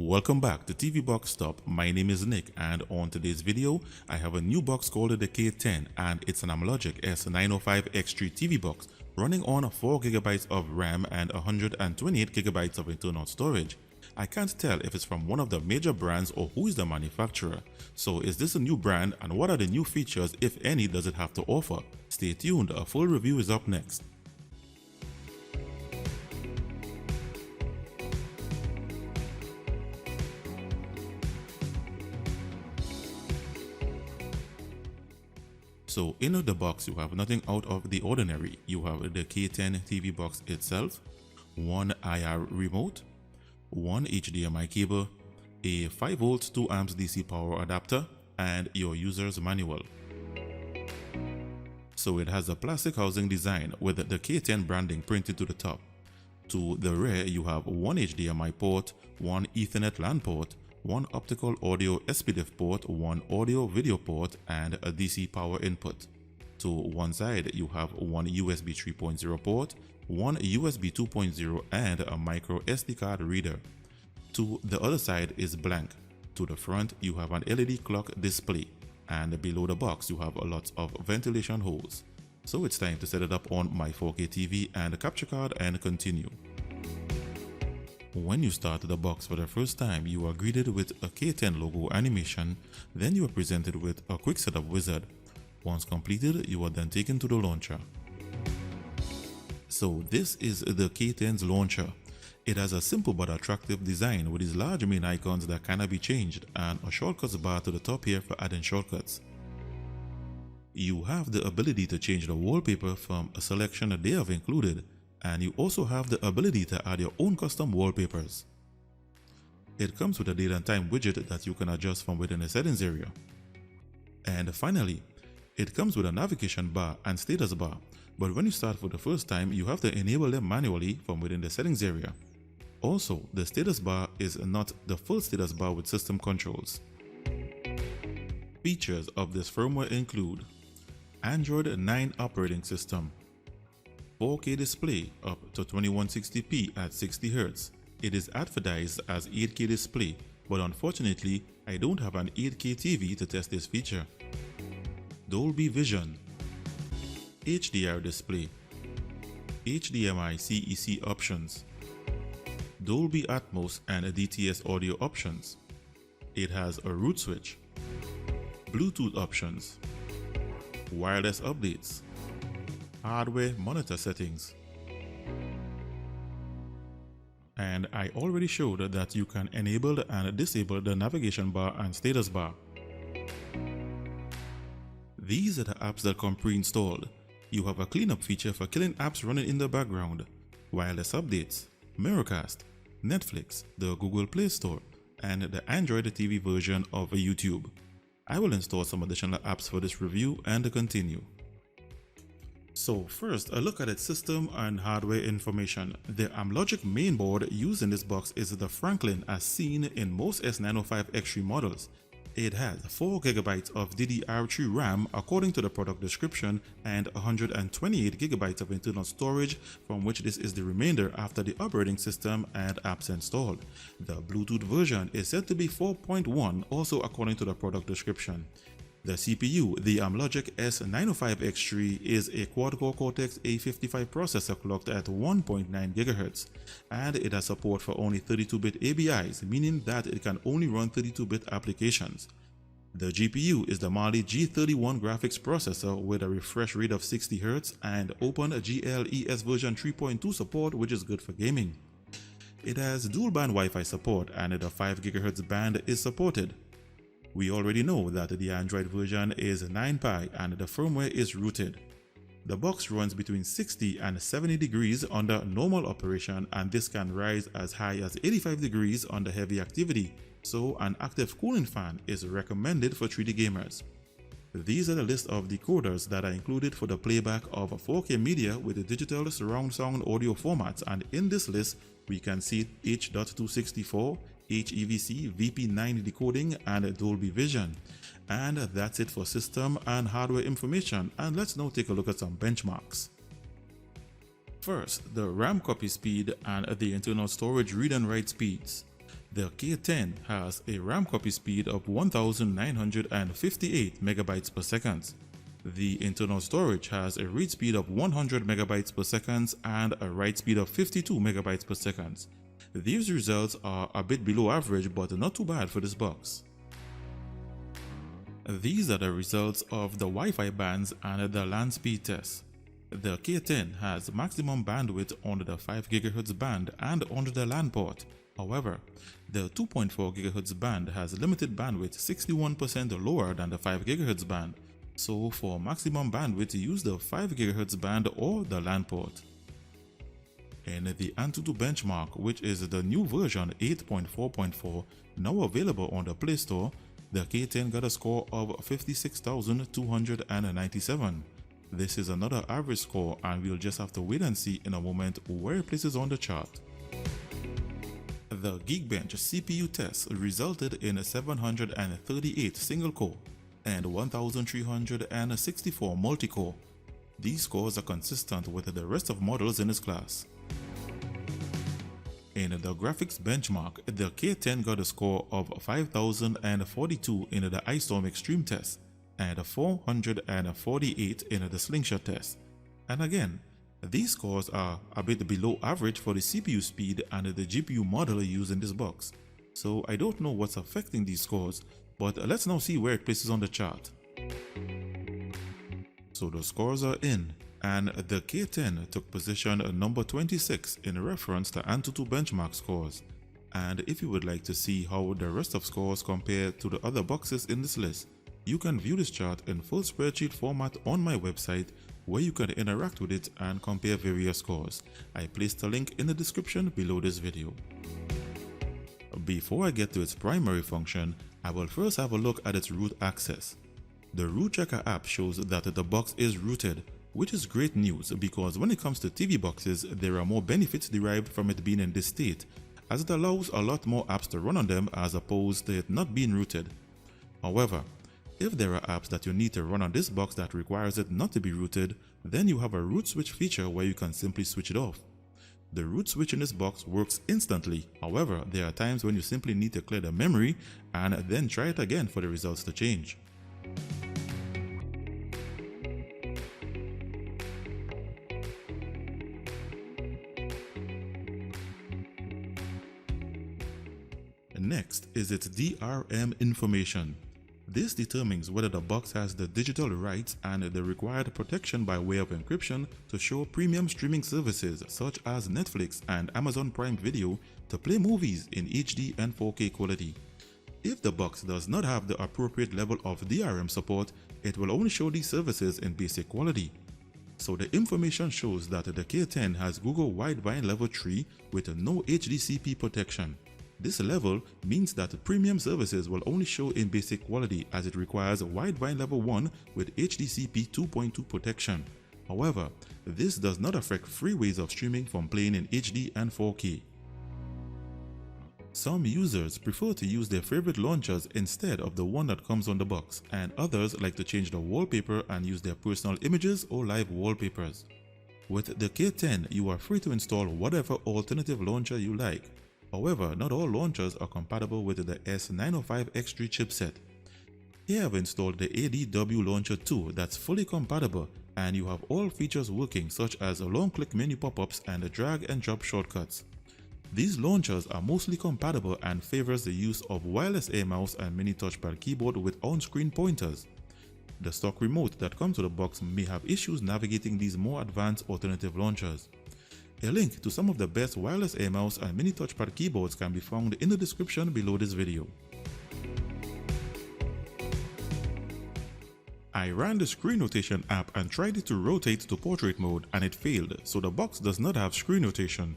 Welcome back to TV Box Stop. My name is Nick, and on today's video I have a new box called the K10, and it's an Amlogic S905X3 TV box running on 4GB of RAM and 128GB of internal storage. I can't tell if it's from one of the major brands or who is the manufacturer. So is this a new brand, and what are the new features, if any, does it have to offer? Stay tuned, a full review is up next. So in the box you have nothing out of the ordinary. You have the K10 TV box itself, one IR remote, one HDMI cable, a 5V 2A DC power adapter, and your user's manual. So it has a plastic housing design with the K10 branding printed to the top. To the rear you have one HDMI port, one Ethernet LAN port, one optical audio SPDIF port, one audio video port, and a DC power input. To one side you have one USB 3.0 port, one USB 2.0, and a micro SD card reader. To the other side is blank. To the front you have an LED clock display, and below the box you have lots of ventilation holes. So it's time to set it up on my 4K TV and capture card and continue. When you start the box for the first time, you are greeted with a K10 logo animation, then you are presented with a quick setup wizard. Once completed, you are then taken to the launcher. So this is the K10's launcher. It has a simple but attractive design with these large main icons that cannot be changed, and a shortcuts bar to the top here for adding shortcuts. You have the ability to change the wallpaper from a selection that they have included, and you also have the ability to add your own custom wallpapers. It comes with a date and time widget that you can adjust from within the settings area. And finally, it comes with a navigation bar and status bar, but when you start for the first time you have to enable them manually from within the settings area. Also, the status bar is not the full status bar with system controls. Features of this firmware include Android 9 operating system, 4K display up to 2160p at 60Hz. It is advertised as 8K display, but unfortunately I don't have an 8K TV to test this feature. Dolby Vision, HDR display, HDMI CEC options, Dolby Atmos and DTS audio options. It has a root switch, Bluetooth options, wireless updates, hardware monitor settings. And I already showed that you can enable and disable the navigation bar and status bar. These are the apps that come pre-installed. You have a cleanup feature for killing apps running in the background, wireless updates, Miracast, Netflix, the Google Play Store, and the Android TV version of YouTube. I will install some additional apps for this review and continue. So first, a look at its system and hardware information. The Amlogic mainboard used in this box is the Franklin as seen in most S905X3 models. It has 4GB of DDR3 RAM according to the product description, and 128GB of internal storage, from which this is the remainder after the operating system and apps installed. The Bluetooth version is said to be 4.1, also according to the product description. The CPU, the Amlogic S905X3, is a quad-core Cortex-A55 processor clocked at 1.9 GHz, and it has support for only 32-bit ABIs, meaning that it can only run 32-bit applications. The GPU is the Mali G31 graphics processor with a refresh rate of 60Hz and Open GLES version 3.2 support, which is good for gaming. It has dual-band Wi-Fi support, and the 5 GHz band is supported. We already know that the Android version is 9Pi and the firmware is rooted. The box runs between 60 and 70 degrees under normal operation, and this can rise as high as 85 degrees under heavy activity, so an active cooling fan is recommended for 3D gamers. These are the list of decoders that are included for the playback of 4K media with the digital surround sound audio formats, and in this list we can see H.264, HEVC, VP9 decoding, and Dolby Vision. And that's it for system and hardware information, and let's now take a look at some benchmarks. First, the RAM copy speed and the internal storage read and write speeds. The K10 has a RAM copy speed of 1958 megabytes per second. The internal storage has a read speed of 100 megabytes per second and a write speed of 52 megabytes per second. These results are a bit below average but not too bad for this box. These are the results of the Wi-Fi bands and the LAN speed test. The K10 has maximum bandwidth on the 5 GHz band and on the LAN port. However, the 2.4 GHz band has limited bandwidth 61% lower than the 5 GHz band. So for maximum bandwidth, use the 5 GHz band or the LAN port. In the Antutu benchmark, which is the new version 8.4.4, now available on the Play Store, the K10 got a score of 56,297. This is another average score and we'll just have to wait and see in a moment where it places on the chart. The Geekbench CPU test resulted in 738 single-core and 1,364 multi-core. These scores are consistent with the rest of models in this class. In the graphics benchmark, the K10 got a score of 5,042 in the Ice Storm Extreme test and 448 in the Slingshot test. And again, these scores are a bit below average for the CPU speed and the GPU model used in this box. So I don't know what's affecting these scores, but let's now see where it places on the chart. So the scores are in, and the K10 took position number 26 in reference to Antutu benchmark scores. And if you would like to see how the rest of scores compare to the other boxes in this list, you can view this chart in full spreadsheet format on my website, where you can interact with it and compare various scores. I placed a link in the description below this video. Before I get to its primary function, I will first have a look at its root access. The Root Checker app shows that the box is rooted, which is great news because when it comes to TV boxes, there are more benefits derived from it being in this state, as it allows a lot more apps to run on them as opposed to it not being rooted. However, if there are apps that you need to run on this box that requires it not to be rooted, then you have a root switch feature where you can simply switch it off. The root switch in this box works instantly. However, there are times when you simply need to clear the memory and then try it again for the results to change. Next is its DRM information. This determines whether the box has the digital rights and the required protection by way of encryption to show premium streaming services such as Netflix and Amazon Prime Video to play movies in HD and 4K quality. If the box does not have the appropriate level of DRM support, it will only show these services in basic quality. So the information shows that the K10 has Google Widevine Level 3 with no HDCP protection. This level means that premium services will only show in basic quality as it requires Widevine Level 1 with HDCP 2.2 protection. However, this does not affect free ways of streaming from playing in HD and 4K. Some users prefer to use their favorite launchers instead of the one that comes on the box, and others like to change the wallpaper and use their personal images or live wallpapers. With the K10, you are free to install whatever alternative launcher you like. However, not all launchers are compatible with the S905X3 chipset. Here I've installed the ADW Launcher 2 that's fully compatible, and you have all features working such as long-click menu pop-ups and drag and drop shortcuts. These launchers are mostly compatible and favors the use of wireless air mouse and mini touchpad keyboard with on-screen pointers. The stock remote that comes with the box may have issues navigating these more advanced alternative launchers. A link to some of the best wireless air mouse and mini touchpad keyboards can be found in the description below this video. I ran the screen rotation app and tried it to rotate to portrait mode and it failed, so the box does not have screen rotation.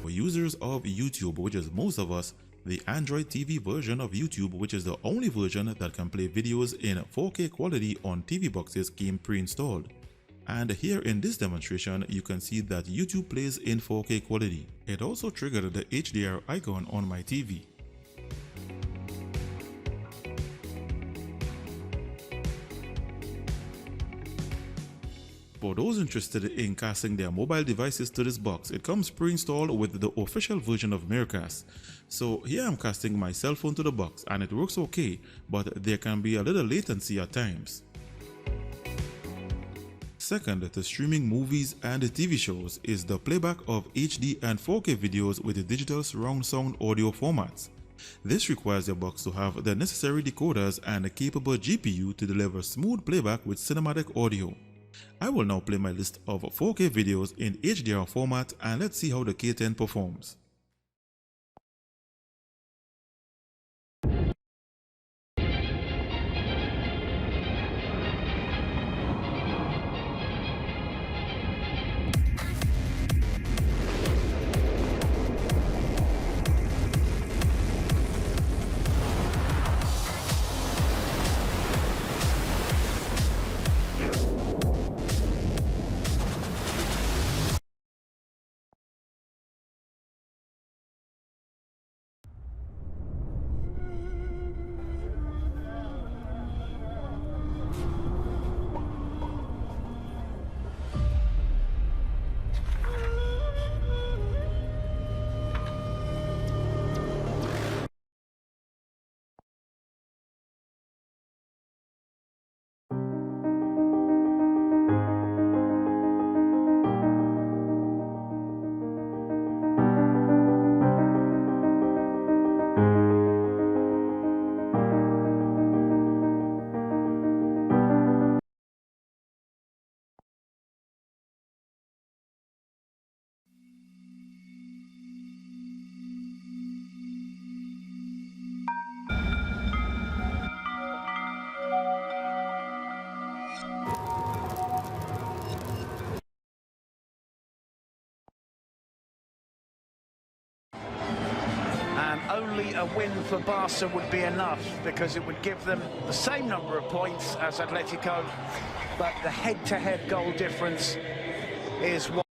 For users of YouTube, which is most of us, the Android TV version of YouTube, which is the only version that can play videos in 4K quality on TV boxes, came pre-installed. And here in this demonstration, you can see that YouTube plays in 4K quality. It also triggered the HDR icon on my TV. For those interested in casting their mobile devices to this box, it comes pre-installed with the official version of Miracast. So here I'm casting my cell phone to the box and it works okay, but there can be a little latency at times. Second to streaming movies and TV shows is the playback of HD and 4K videos with the digital surround sound audio formats. This requires your box to have the necessary decoders and a capable GPU to deliver smooth playback with cinematic audio. I will now play my list of 4K videos in HDR format and let's see how the K10 performs. And only a win for Barca would be enough because it would give them the same number of points as Atletico, but the head-to-head goal difference is one.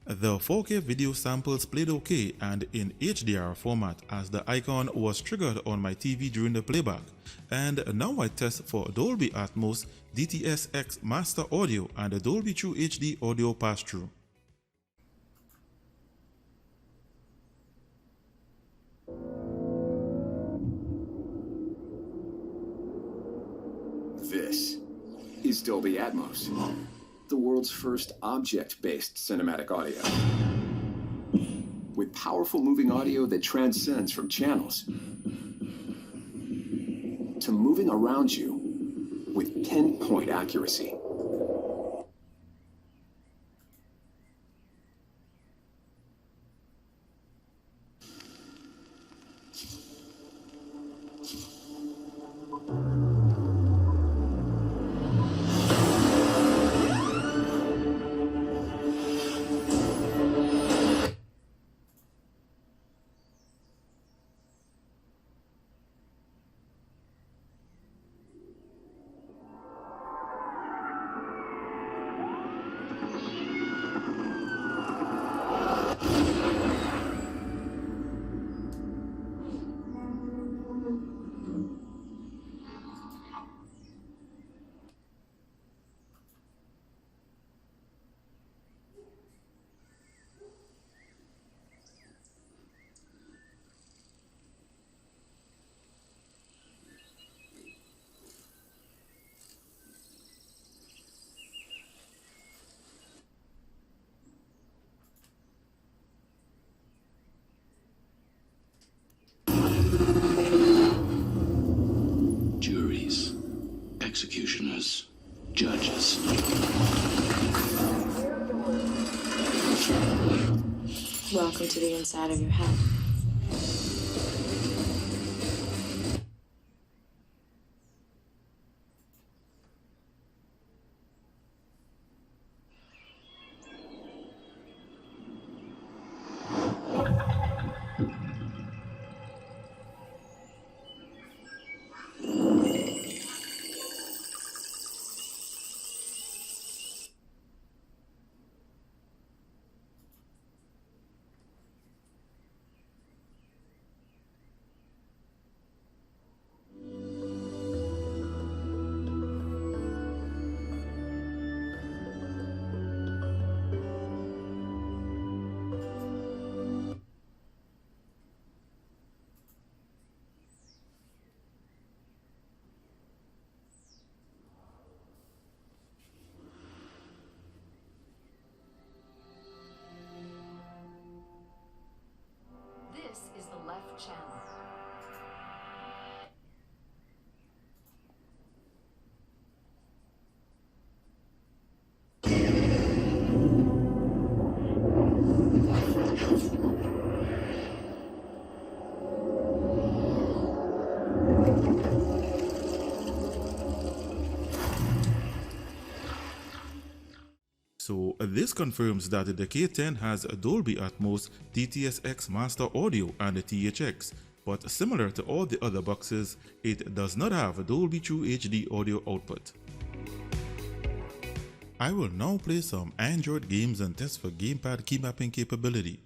The 4K video samples played okay and in HDR format as the icon was triggered on my TV during the playback. And now I test for Dolby Atmos, DTS-X Master Audio and the Dolby True HD audio pass-through. This is Dolby Atmos, the world's first object-based cinematic audio. With powerful moving audio that transcends from channels to moving around you with pinpoint accuracy. Welcome to the inside of your head. This is the left channel. So this confirms that the K10 has a Dolby Atmos DTS-X master audio and a THX, but similar to all the other boxes, it does not have a Dolby True HD audio output. I will now play some Android games and test for gamepad key mapping capability.